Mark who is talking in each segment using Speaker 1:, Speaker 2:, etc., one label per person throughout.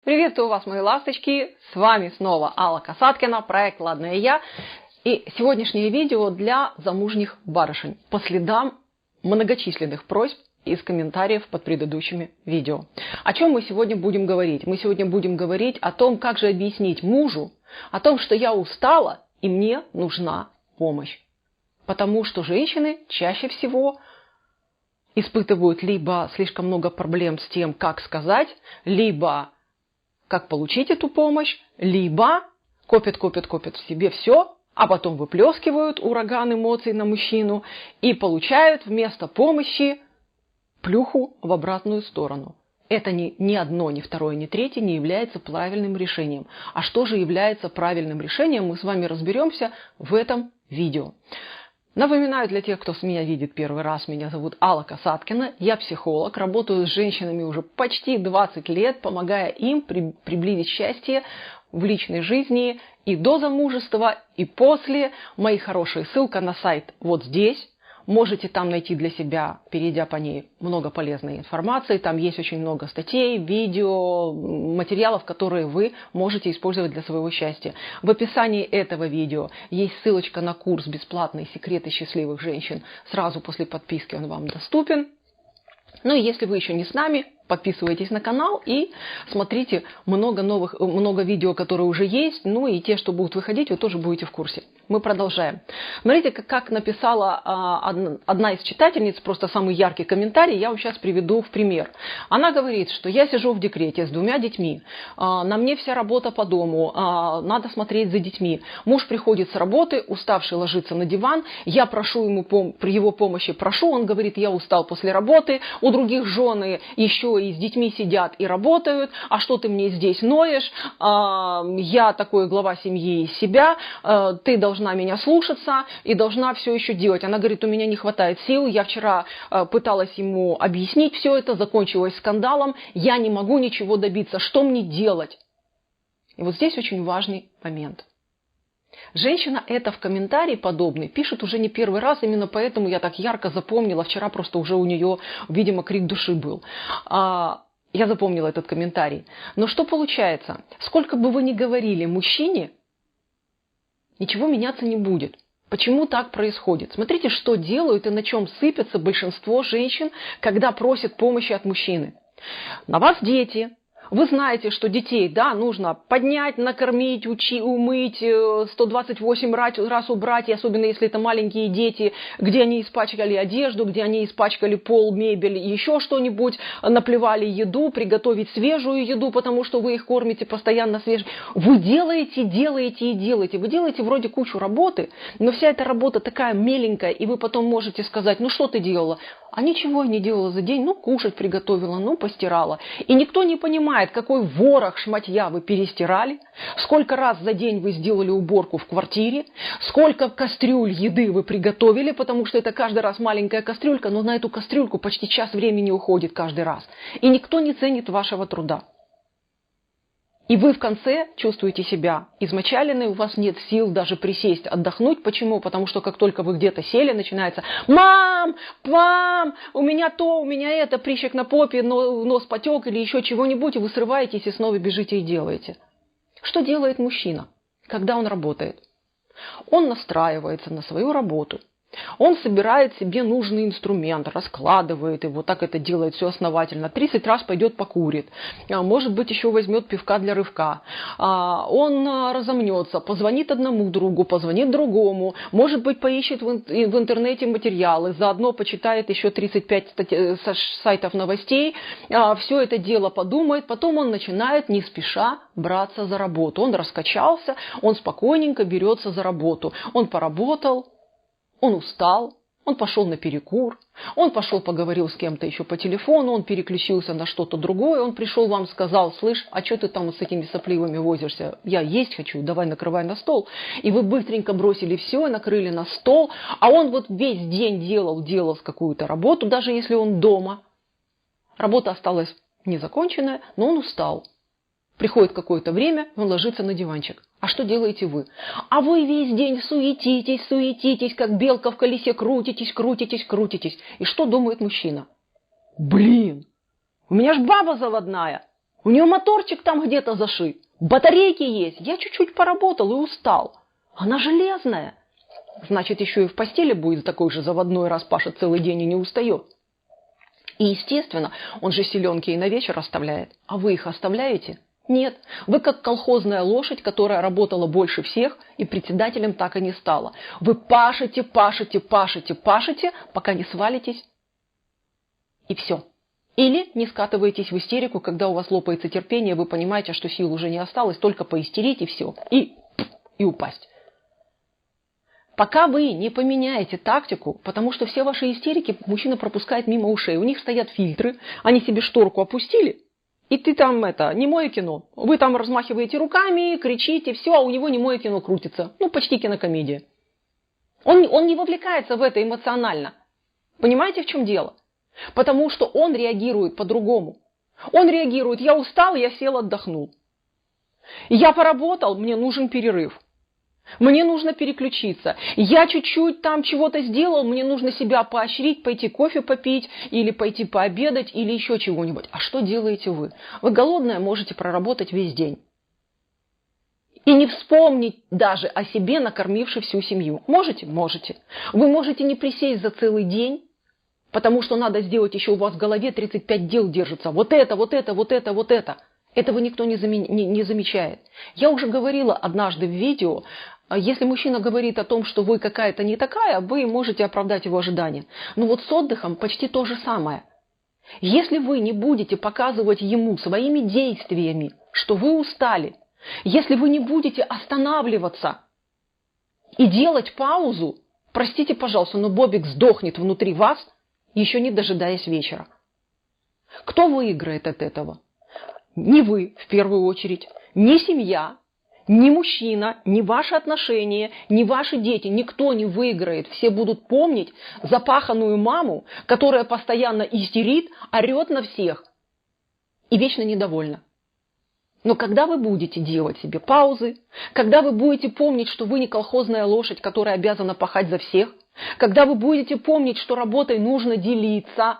Speaker 1: Приветствую вас, мои ласточки! С вами снова Алла Касаткина, проект «Ладная я». И сегодняшнее видео для замужних барышень по следам многочисленных просьб из комментариев под предыдущими видео. О чем мы сегодня будем говорить? Мы сегодня будем говорить о том, как же объяснить мужу, о том, что я устала и мне нужна помощь. Потому что женщины чаще всего испытывают либо слишком много проблем с тем, как сказать, либо как получить эту помощь, либо копят в себе все, а потом выплескивают ураган эмоций на мужчину и получают вместо помощи плюху в обратную сторону. Это ни одно, ни второе, ни третье не является правильным решением. А что же является правильным решением, мы с вами разберемся в этом видео. Напоминаю для тех, кто меня видит первый раз, меня зовут Алла Касаткина, я психолог, работаю с женщинами уже почти 20 лет, помогая им приблизить счастье в личной жизни и до замужества, и после. Мои хорошие, ссылка на сайт вот здесь. Можете там найти для себя, перейдя по ней, много полезной информации. Там есть очень много статей, видео, материалов, которые вы можете использовать для своего счастья. В описании этого видео есть ссылочка на курс «Бесплатные секреты счастливых женщин». Сразу после подписки он вам доступен. Ну и если вы еще не с нами, подписывайтесь на канал и смотрите много видео, которые уже есть. Ну и те, что будут выходить, вы тоже будете в курсе. Мы продолжаем. Смотрите, как написала одна из читательниц, просто самый яркий комментарий, я вам сейчас приведу в пример. Она говорит, что я сижу в декрете с 2 детьми, на мне вся работа по дому, надо смотреть за детьми. Муж приходит с работы, уставший ложится на диван, я прошу его помощи, он говорит, я устал после работы, у других жены еще и с детьми сидят и работают, а что ты мне здесь ноешь, я такой глава семьи из себя, ты должна меня слушаться и должна все еще делать. Она говорит, у меня не хватает сил, я вчера пыталась ему объяснить все это, закончилось скандалом, я не могу ничего добиться, что мне делать? И вот здесь очень важный момент. Женщина это в комментарии подобный пишет уже не первый раз, именно поэтому я так ярко запомнила, вчера просто уже у нее, видимо, крик души был. Я запомнила этот комментарий. Но что получается? Сколько бы вы ни говорили мужчине, ничего меняться не будет. Почему так происходит? Смотрите, что делают и на чем сыпятся большинство женщин, когда просят помощи от мужчины. На вас дети. Вы знаете, что детей, нужно поднять, накормить, умыть, 128 раз убрать, и особенно если это маленькие дети, где они испачкали одежду, где они испачкали пол, мебель, еще что-нибудь, наплевали еду, приготовить свежую еду, потому что вы их кормите постоянно свежей. Вы делаете. Вы делаете вроде кучу работы, но вся эта работа такая меленькая, и вы потом можете сказать, что ты делала? А ничего я не делала за день, кушать приготовила, постирала. И никто не понимает, какой ворох шматья вы перестирали, сколько раз за день вы сделали уборку в квартире, сколько кастрюль еды вы приготовили, потому что это каждый раз маленькая кастрюлька, но на эту кастрюльку почти час времени уходит каждый раз. И никто не ценит вашего труда. И вы в конце чувствуете себя измочаленной, у вас нет сил даже присесть, отдохнуть. Почему? Потому что как только вы где-то сели, начинается «Мам! Мам! У меня то, у меня это, прыщик на попе, нос потек или еще чего-нибудь», и вы срываетесь и снова бежите и делаете. Что делает мужчина, когда он работает? Он настраивается на свою работу. Он собирает себе нужный инструмент, раскладывает его, так это делает все основательно. 30 раз пойдет покурит, может быть, еще возьмет пивка для рывка. Он разомнется, позвонит одному другу, позвонит другому, может быть, поищет в интернете материалы, заодно почитает еще 35 сайтов новостей, все это дело подумает, потом он начинает не спеша браться за работу. Он раскачался, он спокойненько берется за работу. Он поработал. Он устал, он пошел на перекур, он пошел поговорил с кем-то еще по телефону, он переключился на что-то другое, он пришел вам сказал, слышь, а что ты там с этими сопливыми возишься? Я есть хочу, давай накрывай на стол. И вы быстренько бросили все, накрыли на стол, а он вот весь день делал какую-то работу, даже если он дома. Работа осталась незаконченная, но он устал. Приходит какое-то время, он ложится на диванчик. А что делаете вы? А вы весь день суетитесь, как белка в колесе, крутитесь. И что думает мужчина? Блин, у меня ж баба заводная. У нее моторчик там где-то зашит, батарейки есть, я чуть-чуть поработал и устал. Она железная. Значит, еще и в постели будет такой же заводной, раз пашет целый день и не устает. И, естественно, он же селенки и на вечер оставляет. А вы их оставляете? Нет. Вы как колхозная лошадь, которая работала больше всех и председателем так и не стала. Вы пашете, пашете, пашете, пашете, пока не свалитесь. И все. Или не скатываетесь в истерику, когда у вас лопается терпение, вы понимаете, что сил уже не осталось, только поистерить и все. И упасть. Пока вы не поменяете тактику, потому что все ваши истерики мужчина пропускает мимо ушей. У них стоят фильтры, они себе шторку опустили, и ты там немое кино. Вы там размахиваете руками, кричите, все, а у него немое кино крутится. Ну, почти кинокомедия. Он не вовлекается в это эмоционально. Понимаете, в чем дело? Потому что он реагирует по-другому. Он реагирует: я устал, я сел, отдохнул. Я поработал, мне нужен перерыв. Мне нужно переключиться. Я чуть-чуть там чего-то сделал, мне нужно себя поощрить, пойти кофе попить, или пойти пообедать, или еще чего-нибудь. А что делаете вы? Вы голодная, можете проработать весь день. И не вспомнить даже о себе, накормившей всю семью. Можете? Можете. Вы можете не присесть за целый день, потому что надо сделать еще у вас в голове 35 дел держится. Вот это, вот это, вот это, вот это. Этого никто не замечает. Я уже говорила однажды в видео, если мужчина говорит о том, что вы какая-то не такая, вы можете оправдать его ожидания. Но вот с отдыхом почти то же самое. Если вы не будете показывать ему своими действиями, что вы устали, если вы не будете останавливаться и делать паузу, простите, пожалуйста, но Бобик сдохнет внутри вас, еще не дожидаясь вечера. Кто выиграет от этого? Не вы, в первую очередь, не семья, ни мужчина, ни ваши отношения, ни ваши дети. Никто не выиграет. Все будут помнить запаханную маму, которая постоянно истерит, орет на всех и вечно недовольна. Но когда вы будете делать себе паузы, когда вы будете помнить, что вы не колхозная лошадь, которая обязана пахать за всех, когда вы будете помнить, что работой нужно делиться,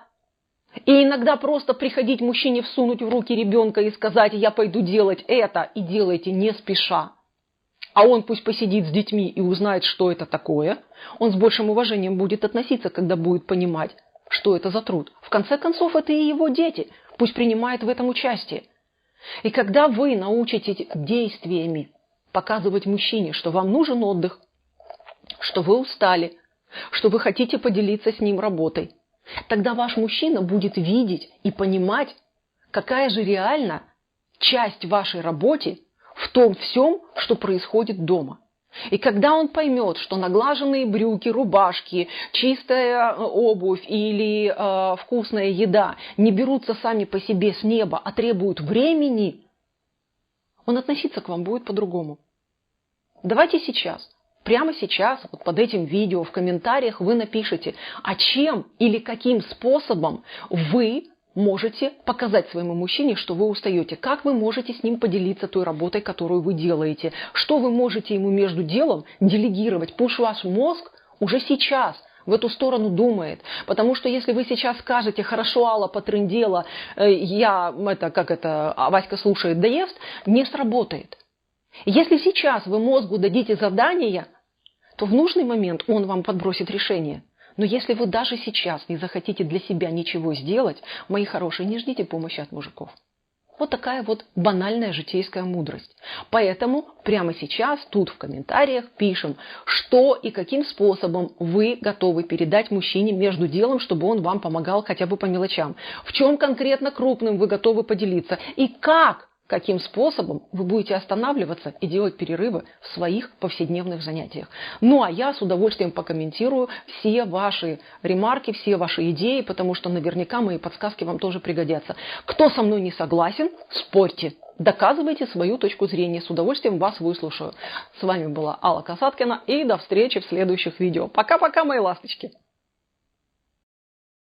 Speaker 1: и иногда просто приходить мужчине, всунуть в руки ребенка и сказать: я пойду делать это, и делайте не спеша. А он пусть посидит с детьми и узнает, что это такое. Он с большим уважением будет относиться, когда будет понимать, что это за труд. В конце концов, это и его дети. Пусть принимает в этом участие. И когда вы научитесь действиями показывать мужчине, что вам нужен отдых, что вы устали, что вы хотите поделиться с ним работой, тогда ваш мужчина будет видеть и понимать, какая же реально часть вашей работы в том всем, что происходит дома. И когда он поймет, что наглаженные брюки, рубашки, чистая обувь или вкусная еда не берутся сами по себе с неба, а требуют времени, он относиться к вам будет по-другому. Давайте сейчас. Прямо сейчас, вот под этим видео, в комментариях вы напишите, а чем или каким способом вы можете показать своему мужчине, что вы устаете. Как вы можете с ним поделиться той работой, которую вы делаете. Что вы можете ему между делом делегировать. Пусть ваш мозг уже сейчас в эту сторону думает. Потому что если вы сейчас скажете: хорошо, Алла потрындела, а Васька слушает да ест, не сработает. Если сейчас вы мозгу дадите задание, то в нужный момент он вам подбросит решение. Но если вы даже сейчас не захотите для себя ничего сделать, мои хорошие, не ждите помощи от мужиков. Вот такая вот банальная житейская мудрость. Поэтому прямо сейчас тут в комментариях пишем, что и каким способом вы готовы передать мужчине между делом, чтобы он вам помогал хотя бы по мелочам. В чем конкретно крупным вы готовы поделиться и каким способом вы будете останавливаться и делать перерывы в своих повседневных занятиях. Ну, а я с удовольствием покомментирую все ваши ремарки, все ваши идеи, потому что наверняка мои подсказки вам тоже пригодятся. Кто со мной не согласен, спорьте, доказывайте свою точку зрения. С удовольствием вас выслушаю. С вами была Алла Касаткина, и до встречи в следующих видео. Пока-пока, мои ласточки!